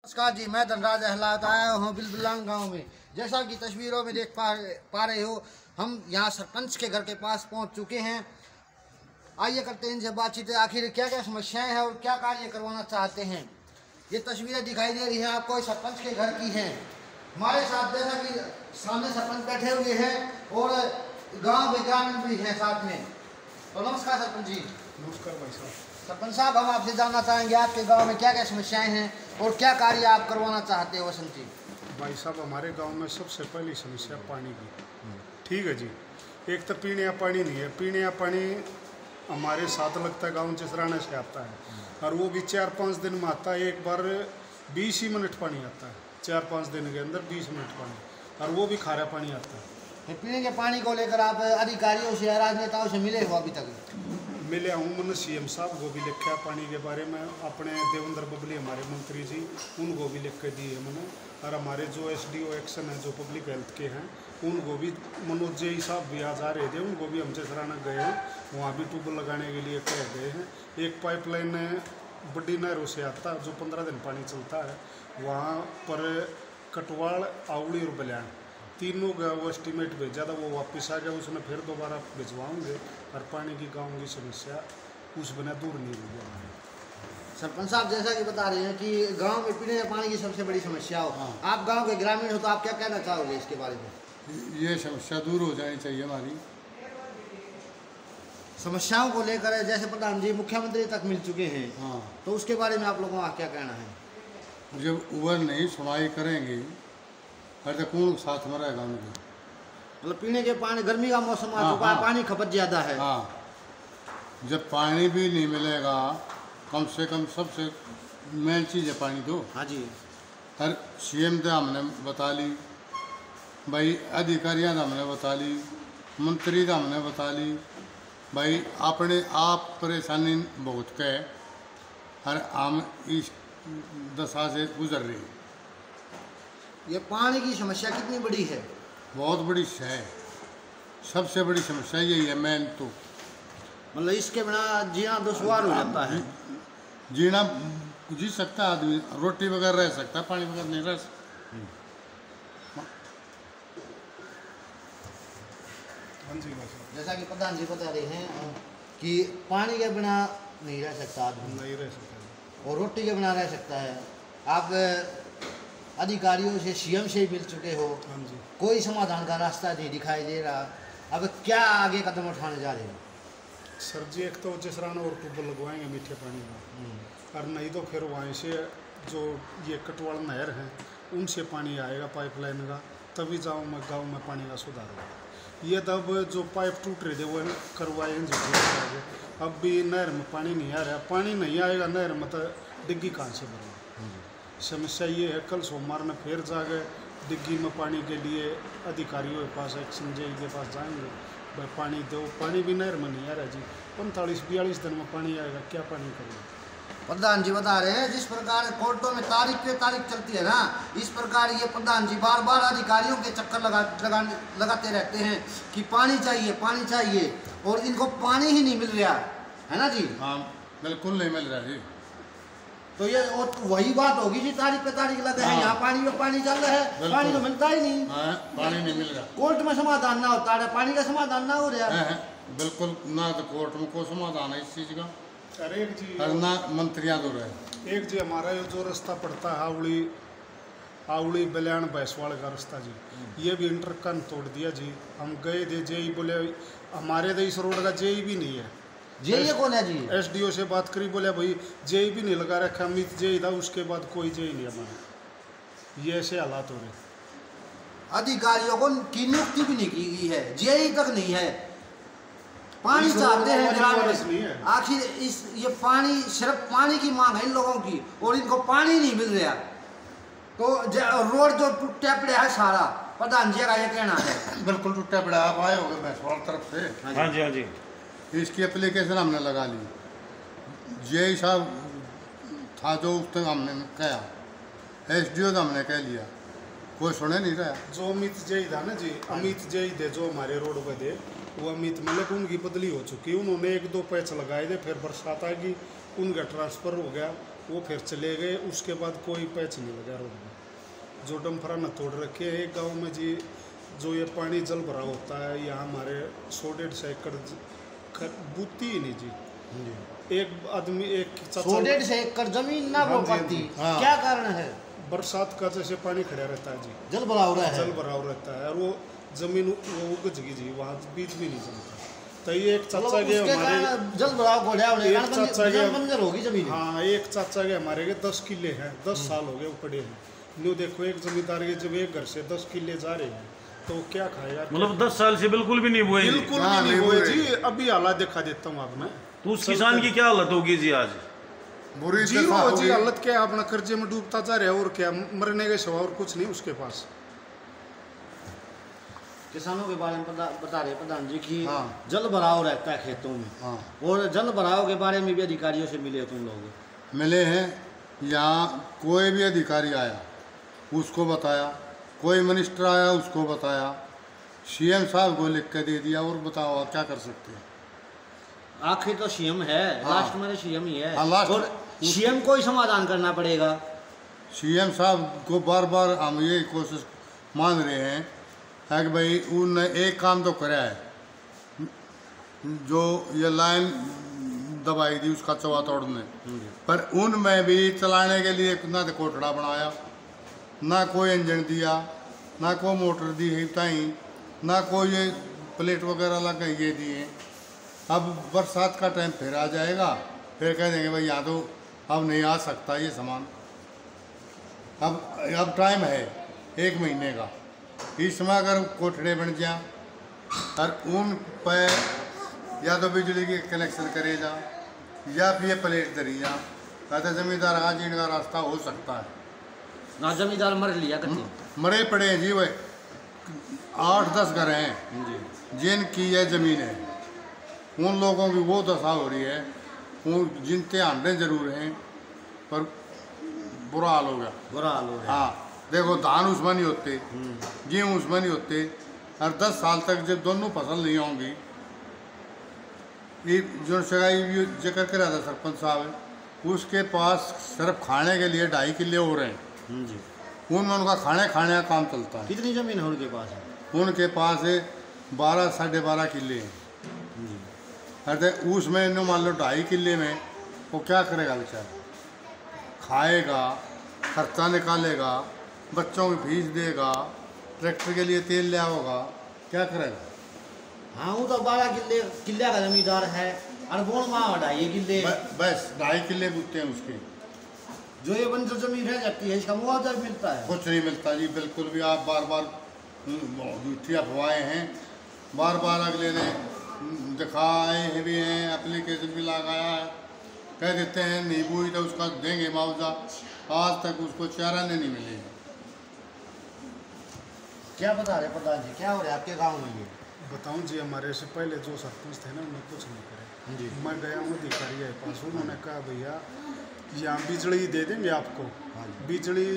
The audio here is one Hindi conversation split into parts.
नमस्कार जी, मैं धनराज अहलावत आया हूँ बिलबिलान गांव में। जैसा कि तस्वीरों में देख पा रहे हो, हम यहाँ सरपंच के घर के पास पहुँच चुके हैं। आइए करते हैं इनसे बातचीत, आखिर क्या क्या समस्याएं हैं और क्या कार्य करवाना चाहते हैं। ये तस्वीरें दिखाई दे रही हैं आपको, सरपंच के घर की हैं। हमारे साथ जैसा कि सामने सरपंच बैठे हुए हैं और गाँव विज्ञान भी हैं साथ में। तो नमस्कार सरपंच जी। नमस्कार भाई साहब। सरपंच साहब, हम आपसे जानना चाहेंगे आपके गांव में क्या क्या समस्याएं हैं और क्या कार्य आप करवाना चाहते हो। वसंत जी। भाई साहब, हमारे गांव में सबसे पहली समस्या पानी की। ठीक है जी। एक तो पीने का पानी नहीं है। पीने का पानी हमारे साथ लगता है, गाँव चिसराना से आता है और वो भी 4-5 दिन में आता है। एक बार 20 ही मिनट पानी आता है, 4-5 दिन के अंदर 20 मिनट पानी, और वो भी खारा पानी आता है। पीने के पानी को लेकर आप अधिकारियों से, राजनेताओं से मिले हो अभी तक? मिले हूँ, मैंने सीएम साहब को भी लिखा पानी के बारे में, अपने देवेंद्र बबली हमारे मंत्री जी, उनको भी लिख के दिए है मैंने। और हमारे जो एसडीओ एक्शन है, जो पब्लिक हेल्थ के हैं, उनको भी, मनोज जी साहब भी आज आ रहे थे, उनको भी हम चिसराना गए हैं, वहाँ भी ट्यूबवेल लगाने के लिए कह गए हैं। एक पाइपलाइन बड़ी नहरों से आता है जो 15 दिन पानी चलता है, वहाँ पर कटवाड़, आवड़ी और बलियान तीनों का वो एस्टीमेट भेजा था, वो वापस आ गया। उसने फिर दोबारा भिजवाऊंगे और पानी की गाँव की समस्या उस बिना दूर नहीं होगी हमारी। सरपंच साहब, जैसा कि बता रहे हैं कि गांव में पीने के पानी की सबसे बड़ी समस्या हो। हाँ। आप गांव के ग्रामीण हो तो आप क्या कहना चाहोगे इसके बारे में? ये समस्या दूर हो जानी चाहिए हमारी। समस्याओं को लेकर जैसे प्रधान जी मुख्यमंत्री तक मिल चुके हैं, हाँ, तो उसके बारे में आप लोगों का क्या कहना है? जब उबर नहीं सुनाई करेंगे हर कौन साथ में रहेगा उनके। मतलब पीने के पानी, गर्मी का मौसम आ चुका है, हाँ। पानी खपत ज़्यादा है। हाँ, जब पानी भी नहीं मिलेगा, कम से कम सबसे मेन चीज़ है पानी। तो हाँ जी। हर सीएम ने हमने बता ली भाई, अधिकारियों ने हमने बता ली, मंत्री ने हमने बता ली भाई, अपने आप परेशानी बहुत के हर आम इस दशा से गुजर रही है। ये पानी की समस्या कितनी बड़ी है? बहुत बड़ी है, सबसे बड़ी समस्या यही है मेन। तो मतलब इसके बिना जीना दुश्वार हो जाता है। जीना जी सकता है आदमी, रोटी बगैर रह सकता है, पानी बगैर नहीं रह सकता। हाँ जी भाई साहब। जैसा कि प्रधान जी बता रहे हैं कि पानी के बिना नहीं रह सकता आदमी, नहीं रह सकता और रोटी के बिना रह सकता है। आप अधिकारियों से, सीएम से ही मिल चुके हो, हाँ जी। कोई समाधान का रास्ता नहीं दिखाई दे रहा। अब क्या आगे कदम उठाने जा रहे हो? सर जी, एक तो चिसराना और ट्यूबवेल लगवाएंगे मीठे पानी में, और नहीं तो फिर वहाँ से जो ये कटवाड़ नहर हैं उनसे पानी आएगा पाइपलाइन का, तभी गाँव में पानी का सुधार होगा। ये तब जो पाइप टूट रहे थे वो करवाए हैं। अब भी नहर में पानी नहीं आ रहा, पानी नहीं आएगा नहर में तो डिग्गी कहाँ से भरेगा। समस्या ये है, कल सोमवार में फिर जाके डिग्गी में पानी के लिए अधिकारियों के पास, एक्शन जे के पास जाएंगे, भाई पानी दो। पानी भी नहर में नहीं आ रहा जी, 45-42 दिन में पानी आएगा, क्या पानी करेगा। प्रधान जी बता रहे हैं जिस प्रकार कोर्टों में तारीख पे तारीख चलती है ना, इस प्रकार ये प्रधान जी बार बार अधिकारियों के चक्कर लगाते रहते हैं कि पानी चाहिए, पानी चाहिए, और इनको पानी ही नहीं मिल रहा है ना जी। हाँ, बिल्कुल नहीं मिल रहा जी। तो ये और वही बात होगी जी, तारीख पे तारीख लगे हैं, हाँ। यहाँ पानी में पानी चल रहा है, पानी तो मिलता ही नहीं। हाँ, पानी नहीं मिल रहा। कोर्ट में समाधान ना होता है, पानी का समाधान ना हो रहा है। बिल्कुल ना, तो कोर्ट में कोई समाधान है इस चीज़ का, अरे एक जी, और ना मंत्रियाँ तो रहे। एक जी हमारा ये जो रास्ता पड़ता है आवड़ी बलियान भैंसवाड़ का रास्ता जी, ये भी इंटरकन तोड़ दिया जी। हम गए थे, जेई बोले हमारे तो इस रोड का जेई भी नहीं है। जेई कौन है जी? एसडीओ से बात करी, बोले भाई जेई भी नहीं लगा रखा, अमित जेई था, उसके बाद कोई जेई नहीं हमारा। ये ऐसे हालात हो रहे। अधिकारियों को की नियुक्ति भी नहीं की गई है, जेई तक नहीं है। पानी चाहते हैं ग्रामीण, आखिर इस ये पानी, सिर्फ पानी की मांग है इन लोगों की, और इनको पानी नहीं मिल रहा। तो रोड जो टूटा पड़ा है सारा, प्रधान जी का ये कहना है। बिल्कुल टूटा पड़ा। आप आए हो गए भैंसवाड़ तरफ से? हाँ जी, हाँ जी। इसकी एप्लीकेशन हमने लगा ली, जे साहब था जो उस तक हमने कहा, एसडीओ तो हमने कह लिया, कोई सुने नहीं रहा। जो अमित जेई था ना जी, अमित जेई थे जो हमारे रोड पे थे, वो अमित मलिक, उनकी बदली हो चुकी। उन्होंने 1-2 पैच लगाए थे, फिर बरसात आ गई, उनका ट्रांसफ़र हो गया। वो फिर चले गए। उसके बाद कोई पैच नहीं लगा रोड में। जो डम्फरा न तोड़ रखे हैं एक गांव में जी, जो ये पानी जल भरा होता है यहाँ हमारे 100-150 एकड़ बूती ही नहीं जी। एक आदमी एक 100-150 एकड़ जमीन ना हाँ वो जी, पाती, हाँ। क्या कारण है? बरसात का जैसे पानी खड़ा रहता है जी, जल भरा हो रहा है। जल भरा रहता है और वो जमीन वो उगज गई जी, वहाँ बीज भी नहीं जमता। तो ये एक चाचा के हमारे जल भराव को एक चाचा के बंजर होगी जमीन। हाँ, एक चाचा के हमारे के 10 किले हैं, 10 साल हो गए वो पड़े हैं। न्यू देखो एक जमींदार के जब एक घर से 10 किले जा रहे हैं तो क्या खाएगा? मतलब 10 साल से बिल्कुल भी नहीं बोए? बिल्कुल हाँ, भी नहीं नहीं हुए बोए। जी। अभी हालात दिखा देता हूँ आप मैं। तो उस किसान की क्या हालत होगी जी आज? बुरी जीरो दशा हो हो जी, गई। हालत क्या है, अपना कर्जे में डूबता जा रहा है और क्या, मरने के सिवा और कुछ नहीं उसके पास। किसानों के बारे में बता रहे प्रधान जी कि हाँ। जल भराव रहता है खेतों में, हाँ, और जल भराव के बारे में भी अधिकारियों से मिले तुम लोग? मिले हैं। यहाँ कोई भी अधिकारी आया उसको बताया, कोई मिनिस्टर आया उसको बताया, सीएम साहब को लिख के दे दिया, और बताओ क्या कर सकते हैं? आखिर तो सीएम है, हाँ। लास्ट में सीएम ही है, हाँ, लास्ट और सीएम को ही समाधान करना पड़ेगा। सीएम साहब को बार बार हम ये कोशिश मान रहे हैं कि भाई उनने एक काम तो करा है, जो ये लाइन दबाई थी उसका चौवा तोड़ने, पर उनमें भी चलाने के लिए ना तो कोटड़ा बनाया, ना कोई इंजन दिया, ना कोई मोटर दी है ताई, ना कोई ये प्लेट वगैरह लगा ये दिए। अब बरसात का टाइम फिर आ जाएगा, फिर कह देंगे भाई यहाँ तो अब नहीं आ सकता ये सामान। अब टाइम है 1 महीने का, इस समय अगर कोठड़े बन जाए और उन पर या तो बिजली के कनेक्शन करेगा या फिर ये प्लेट धरी जा, कहते जमींदार आज इनका रास्ता हो सकता है। ना जमींदार मर लिया करते मरे पड़े हैं जी, वह 8-10 घर हैं जिनकी यह ज़मीन है, उन लोगों की वो दशा हो रही है। उन जिनते आंडे जरूर हैं पर बुरा हाल हो गया, बुरा हाल हो रहा है। हाँ। देखो धान उसमें नहीं होते, गेहूँ उसमें नहीं होते, और 10 साल तक जब दोनों फसल नहीं होंगी, ये जो सगाई जिक्र करा था सरपंच साहब, उसके पास सिर्फ खाने के लिए 2.5 किले हो रहे हैं जी। उनमें उनका खाने का काम चलता है। कितनी जमीन है उनके पास? उनके पास 12-12.5 किले हैं। अरे उसमें इन्हों मान लो 2.5 किले में वो क्या करेगा बेचारा? खाएगा, खर्चा निकालेगा, बच्चों की फीस देगा, ट्रैक्टर के लिए तेल ले आओगा, क्या करेगा? हाँ, वो तो 12 किले का जमींदार है, अरबों माँ 2.5 किले। बस 2.5 किले बुकते हैं उसके। जो ये बंजर जमीन रह जाती है, इसका मुआवजा मिलता है? कुछ नहीं मिलता जी, बिल्कुल भी। आप बार बार झूठी अफवाहें हैं, बार बार अगले ने दिखाए भी हैं, एप्लीकेशन भी लगाया है, कह देते हैं नहीं हुई तो उसका देंगे मुआवजा, आज तक उसको चारा नहीं मिलेगा। क्या बता रहे प्रधान जी, क्या हो रहा है आपके गांव में? ये बताऊं जी, हमारे से पहले जो सरपंच थे ना उन्होंने कुछ नहीं करे जी। मैं गया हूँ अधिकारी के पास, उन्होंने कहा भैया यहाँ बिजली दे देंगे आपको, बिजली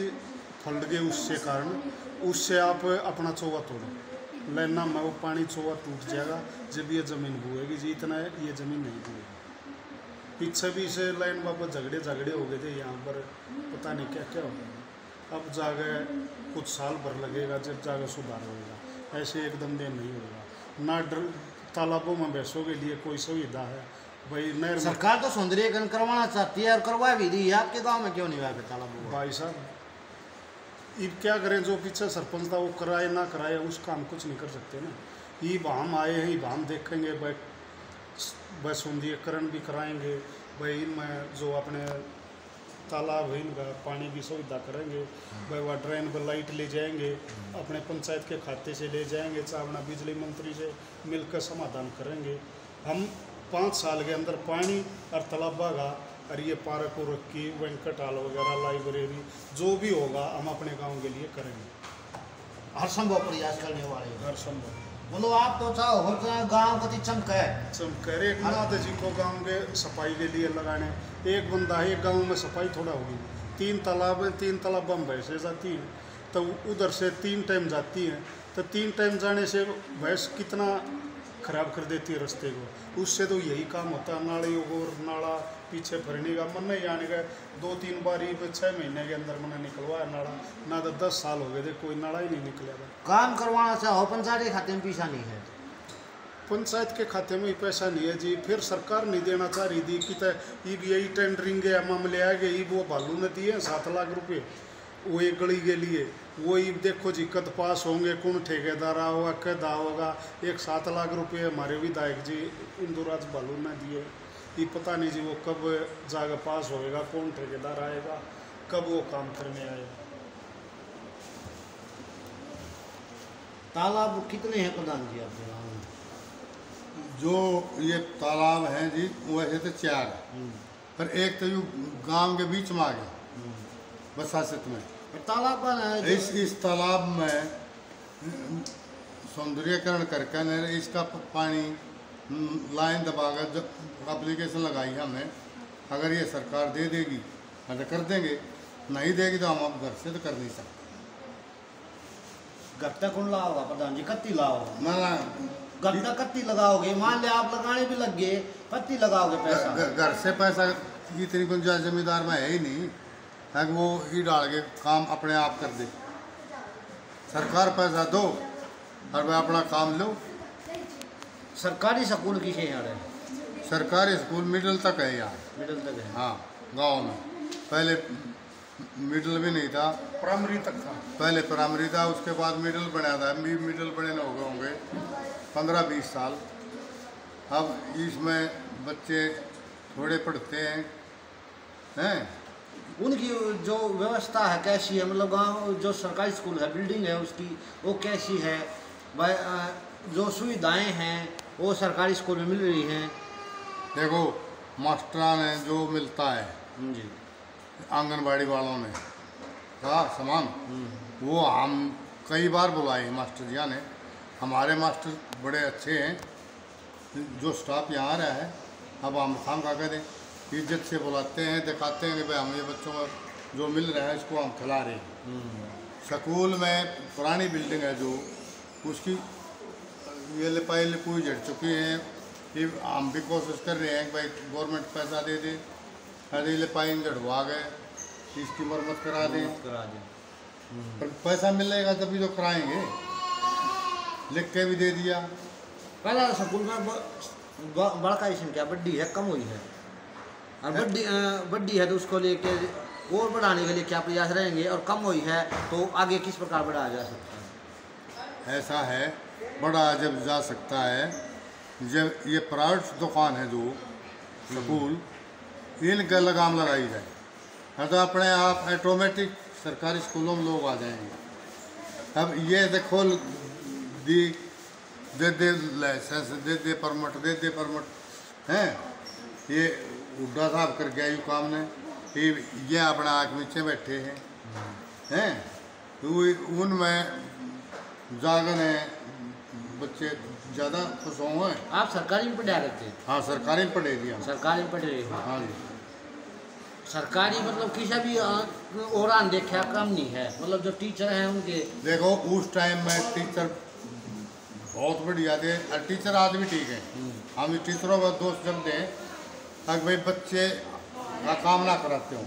फट गई उससे कारण, उससे आप अपना चौवा तोड़ो, लेना में वो पानी चौवा टूट जाएगा, जब ये ज़मीन बुएगी जी, इतना ये ज़मीन नहीं बुएगी। पीछे भी से लाइन वापस झगड़े हो गए थे यहाँ पर, पता नहीं क्या क्या हो गया। अब जाके कुछ साल भर लगेगा जब जाके सुधार होगा, ऐसे एकदम दिन नहीं होगा। ना तालाबों में भैंसों के लिए कोई सुविधा है भाई? नहर में सरकार तो सौंदर्यीकरण करवाना चाहती है और करवा भी रही है, आपके गांव में क्यों नहीं हुआ तालाब? भाई साहब अब क्या करें, जो पीछे सरपंच था वो कराए ना कराए उसका हम कुछ नहीं कर सकते ना। ये हम आए हैं, ये हम देखेंगे भाई, बस सौंदर्यीकरण भी कराएंगे भाई, इनमें जो अपने तालाब है इनका पानी की सुविधा करेंगे भाई, वह ड्रेन पर लाइट ले जाएंगे, अपने पंचायत के खाते से ले जाएंगे, चाहे अपना बिजली मंत्री से मिलकर समाधान करेंगे। हम 5 साल के अंदर पानी और तालाबा का और ये पार्क उर्क की वेंकट हॉल वगैरह, लाइब्रेरी जो भी होगा हम अपने गांव के लिए करेंगे, हर संभव प्रयास करने वाले हैं। हर संभव। बोलो आप तो चाहो हो तो गाँव कति चमक है। कह रहे नाथ जी को गांव के सफाई के लिए लगाने, एक बंदा है, एक गांव में सफाई थोड़ा होगी, 3 तालाब हैं, 3 तालाब में भैंसें जाती हैं, तो उधर से 3 टाइम जाती हैं, तो 3 टाइम जाने से भैंस कितना खराब कर देती है रास्ते को। उससे तो यही काम होता है, नाली और नाला पीछे भरने का मन नहीं आने का। 2-3 बार 6 महीने के अंदर मैंने निकलवाया नाला, ना तो 10 साल हो गए थे कोई नाला ही नहीं निकला था। काम करवाना चाहो पंचायत के खाते में पैसा नहीं है, पंचायत के खाते में ही पैसा नहीं है जी। फिर सरकार नहीं देना चाह रही थी कि यही टेंडरिंग के मामले आ गए, वो भालू ने दिए 7 लाख रुपये वो एक गली के लिए। वही देखो जी कद पास होंगे, कौन ठेकेदार होगा, कदा होगा। 7 लाख रुपये हमारे विधायक जी इंदुराज भालू ने दिए। ये पता नहीं जी वो कब जाकर पास होएगा, कौन ठेकेदार आएगा, कब वो काम करने आएगा। तालाब कितने हैं प्रधान जी आपके गाँव में? जो ये तालाब हैं जी वैसे तो 4 है, पर एक तो यू गांव के बीच में आ गया बसासित में। तालाब बना है इस तालाब में सौंदर्यकरण करके न इसका पानी लाइन दबाकर जब एप्लीकेशन लगाई है हमने, अगर ये सरकार दे देगी तो कर देंगे, नहीं देगी तो हम अब घर से तो कर नहीं सकते। घर तक कौन लाओगा प्रधान जी, कत्ती लाओगा? ना घर तक कत्ती लगाओगे? मान लिया आप लगाने भी लग गए, कत्ती लगाओगे पैसा? घर से पैसा की इतनी गुंजाइश जमींदार में है ही नहीं है कि वो ही डाल के काम अपने आप कर दे। सरकार पैसा दो और वह अपना काम लो। सरकारी स्कूल किसे यहाँ है? सरकारी स्कूल मिडिल तक है यहाँ, मिडिल तक है। हाँ गांव में पहले मिडिल भी नहीं था, प्राइमरी तक था। पहले प्राइमरी था, उसके बाद मिडिल बना था। मिडिल बने हो गए होंगे 15-20 साल। अब इसमें बच्चे थोड़े पढ़ते हैं। उनकी जो व्यवस्था है कैसी है? मतलब गांव जो सरकारी स्कूल है, बिल्डिंग है उसकी, वो कैसी है? जो सुविधाएं हैं वो सरकारी स्कूल में मिल रही हैं? देखो मास्टरान ने जो मिलता है जी, आंगनबाड़ी वालों ने कहा सामान, वो हम कई बार बुलाए मास्टर जिया ने। हमारे मास्टर बड़े अच्छे हैं, जो स्टाफ यहाँ रहा है। अब हम खाम खा दें, इज्जत से बुलाते हैं, दिखाते हैं कि भाई हम ये बच्चों को जो मिल रहा है इसको हम खिला रहे हैं। स्कूल में पुरानी बिल्डिंग है जो, उसकी ये लिपाई लिपुई झड़ चुकी है। ये हम भी कोशिश कर रहे हैं कि भाई गवर्नमेंट पैसा दे दे, अरे लिपाई झड़वा गए, इसकी मरम्मत करा दें। पर पैसा मिलेगा तभी तो कराएंगे, लिख के भी दे दिया। पहला स्कूल में बड़का संख्या बड्डी है, कम हुई है, और बड्डी है तो उसको लेके और बढ़ाने के लिए क्या प्रयास रहेंगे? और कम हुई है तो आगे किस प्रकार बढ़ाया जा सकता है? ऐसा है, बढ़ाया जब जा सकता है जब ये प्राइवेट दुकान है जो स्कूल, इनका लगाम लगाई जाए, है तो अपने आप ऑटोमेटिक सरकारी स्कूलों में लोग आ जाएंगे। अब ये देखो दी दे लाइसेंस, दे परमिट हैं। ये उड्डा साहब कर गया यू काम ने, ये अपना आँख नीचे बैठे हैं। तो उनमें जागने बच्चे ज़्यादा खुश होंगे। आप सरकारी में पढ़ा करते हैं? हाँ सरकारी में पढ़े दिया। सरकारी में पढ़े रहे हो? हाँ जी। सरकारी मतलब किसी भी और देखा कम नहीं है, मतलब जो टीचर हैं उनके। देखो उस टाइम में टीचर बहुत बढ़िया थे, और टीचर आज भी ठीक है। हम टीचरों का दोस्त जब दें अगर भाई बच्चे का काम ना कराते हो,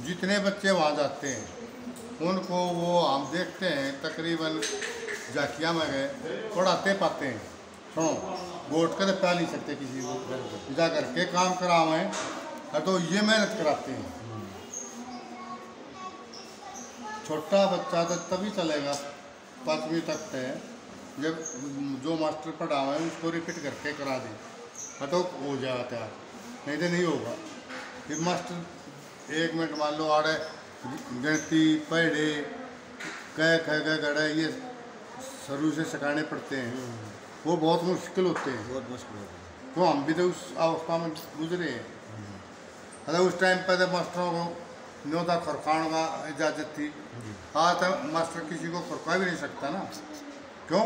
जितने बच्चे वहाँ जाते हैं उनको वो हम देखते हैं तकरीबन जाकिया में गए पढ़ाते पाते हैं। सुनो वोट कर पा नहीं सकते किसी को, जा करके काम करावें तो ये मेहनत कराते हैं। छोटा बच्चा तो तभी चलेगा 5वीं तक है जब जो मास्टर पढ़ावे उसको रिपीट करके करा दें तो हो जाता है, नहीं तो नहीं होगा। फिर मास्टर 1 मिनट मान लो आड़े गणती पढ़े कह गढ़े ये शुरू से सिखाने पड़ते हैं, वो बहुत मुश्किल होते हैं। बहुत मुश्किल होता है। तो हम भी तो उस अवस्था में गुजरे हैं। अगर उस टाइम पर तो मास्टरों को न्योता खरखाने का इजाज़त थी, आज तक मास्टर किसी को खरखा भी नहीं सकता ना। क्यों?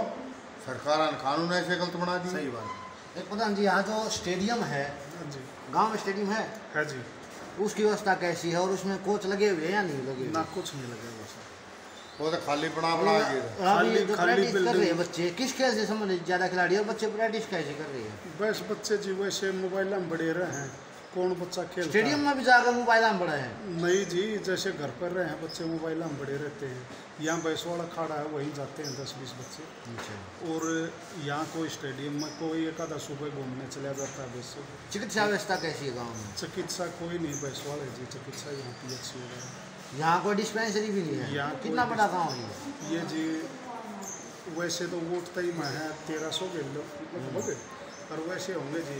सरकार ने कानून ऐसे गलत बना दिया। सही बात। एक प्रधान जी, यहाँ जो स्टेडियम है जी गांव में, स्टेडियम है जी, उसकी व्यवस्था कैसी है? और उसमें कोच लगे हुए हैं या नहीं लगे हुए? ना कुछ नहीं लगेगा सर। वो तो खाली बना बना के अभी जो खाली प्रैक्टिस कर रहे हैं बिल्डिंग। बच्चे, किस खेल से संबंधित ज़्यादा खिलाड़ी और बच्चे प्रैक्टिस कैसे कर रहे हैं? बस बच्चे जी वैसे मोबाइल में बड़े रहे हैं, कौन बच्चा खेलता स्टेडियम है? में भी जाकर मोबाइल में बड़ा है। नहीं जी, जैसे घर पर रहे हैं बच्चे मोबाइल में बड़े रहते हैं। यहाँ बैसवाड़ा अखाड़ा है, वहीं जाते हैं 10-20 बच्चे। और यहाँ कोई स्टेडियम में कोई एक आधा सुबह घूमने चला जाता है वैसे। चिकित्सा व्यवस्था कैसी है गाँव में? चिकित्सा कोई नहीं बैसवाड़े जी, चिकित्सा यहाँ की अच्छी हो रही है। यहाँ कोई डिस्पेंसरी भी नहीं है। यहाँ कितना कोई बड़ा गाँव है ये जी? वैसे तो वोट तय में है 1300 के लगभग, और वैसे होंगे जी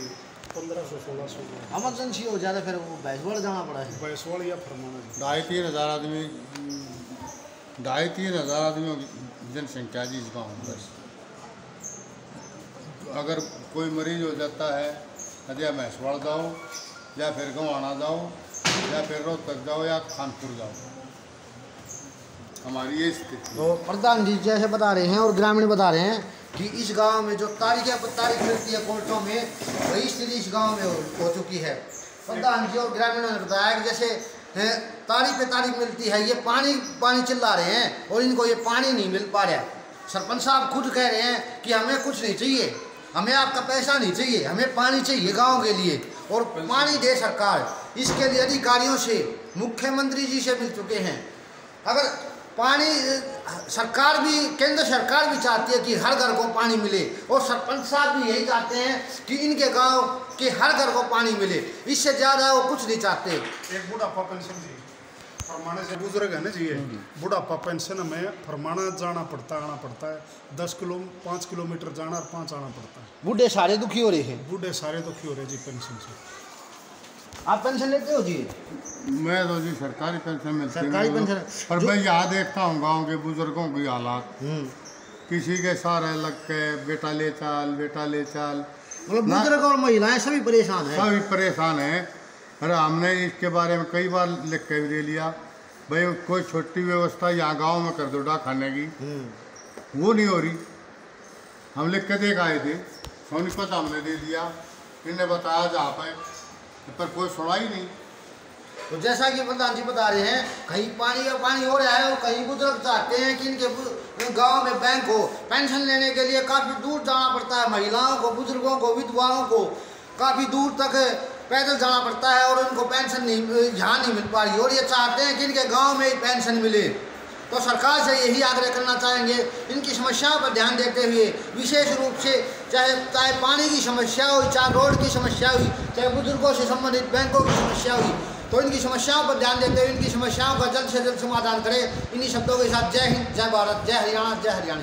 1500-1600। इमरजेंसी हो ज़्यादा फिर वो बैसवाड़ जाना पड़ा है। बैसवाड़ या फरमाना जी। 2,500 आदमी 2,500 आदमियों की जनसंख्या जी इस गाँव में। बस अगर कोई मरीज हो जाता है या महसवाड़ जाओ या फिर गंवाना जाओ या फिर रोहतक जाओ या कानपुर जाओ, हमारी ये स्थिति। तो प्रधान जी जैसे बता रहे हैं और ग्रामीण बता रहे हैं कि इस गांव में जो तारीख मिलती है कोर्टों में, वही स्थिति इस गांव में हो चुकी है। प्रधान जी और ग्रामीणों ने बताया कि जैसे तारीख पे तारीख मिलती है, ये पानी चिल्ला रहे हैं और इनको ये पानी नहीं मिल पा रहा। सरपंच साहब खुद कह रहे हैं कि हमें कुछ नहीं चाहिए, हमें आपका पैसा नहीं चाहिए, हमें पानी चाहिए गाँव के लिए, और पानी दे सरकार। इसके लिए अधिकारियों से, मुख्यमंत्री जी से मिल चुके हैं। अगर पानी सरकार भी, केंद्र सरकार भी चाहती है कि हर घर को पानी मिले, और सरपंच साहब भी यही चाहते हैं कि इनके गांव के हर घर को पानी मिले। इससे ज़्यादा वो कुछ नहीं चाहते। एक बुढ़ापा पेंशन जी फरमाने से बुजुर्ग है ना जी, ये बुढ़ापा पेंशन हमें फरमाना जाना पड़ता है, आना पड़ता है। 5 किलोमीटर जाना और 5 आना पड़ता है। बूढ़े सारे दुखी हो रहे हैं। बूढ़े सारे दुखी हो रहे जी पेंशन से। आप पेंशन लेते हो जी? मैं तो जी सरकारी पेंशन मिलती है सरकारी मेरे को। पेंशन। पर मैं यहाँ देखता हूँ गांव के बुजुर्गों की हालात, किसी के सहारे लग के बेटा ले चाल, बेटा ले चाल, मतलब बुजुर्ग और महिलाएं सभी परेशान हैं। सभी परेशान हैं। अरे हमने इसके बारे में कई बार लिख के भी दे लिया, भाई कोई छोटी व्यवस्था यहाँ गांव में कर दो डा खाने की, वो नहीं हो रही। हम लिख के देख आए थे, सोनीपत हमने दे दिया, इन्हें बताया जहाँ पर कोई सुना ही नहीं। तो जैसा कि प्रधान जी बता रहे हैं, कहीं पानी का पानी हो रहा है और कहीं बुजुर्ग चाहते हैं कि इनके गांव में बैंक हो। पेंशन लेने के लिए काफ़ी दूर जाना पड़ता है, महिलाओं को, बुजुर्गों को, विधवाओं को काफ़ी दूर तक पैदल जाना पड़ता है और उनको पेंशन यहाँ नहीं मिल पा रही, और ये चाहते हैं कि इनके गाँव में ही पेंशन मिले। तो सरकार से यही आग्रह करना चाहेंगे, इनकी समस्याओं पर ध्यान देते हुए, विशेष रूप से चाहे पानी की समस्या हुई, चाहे रोड की समस्या हुई, चाहे बुजुर्गों से संबंधित बैंकों की समस्या हुई, तो इनकी समस्याओं पर ध्यान देते हुए इनकी समस्याओं का जल्द से जल्द समाधान करें। इन्हीं शब्दों के साथ जय हिंद, जय भारत, जय हरियाणा, जय हरियाणा।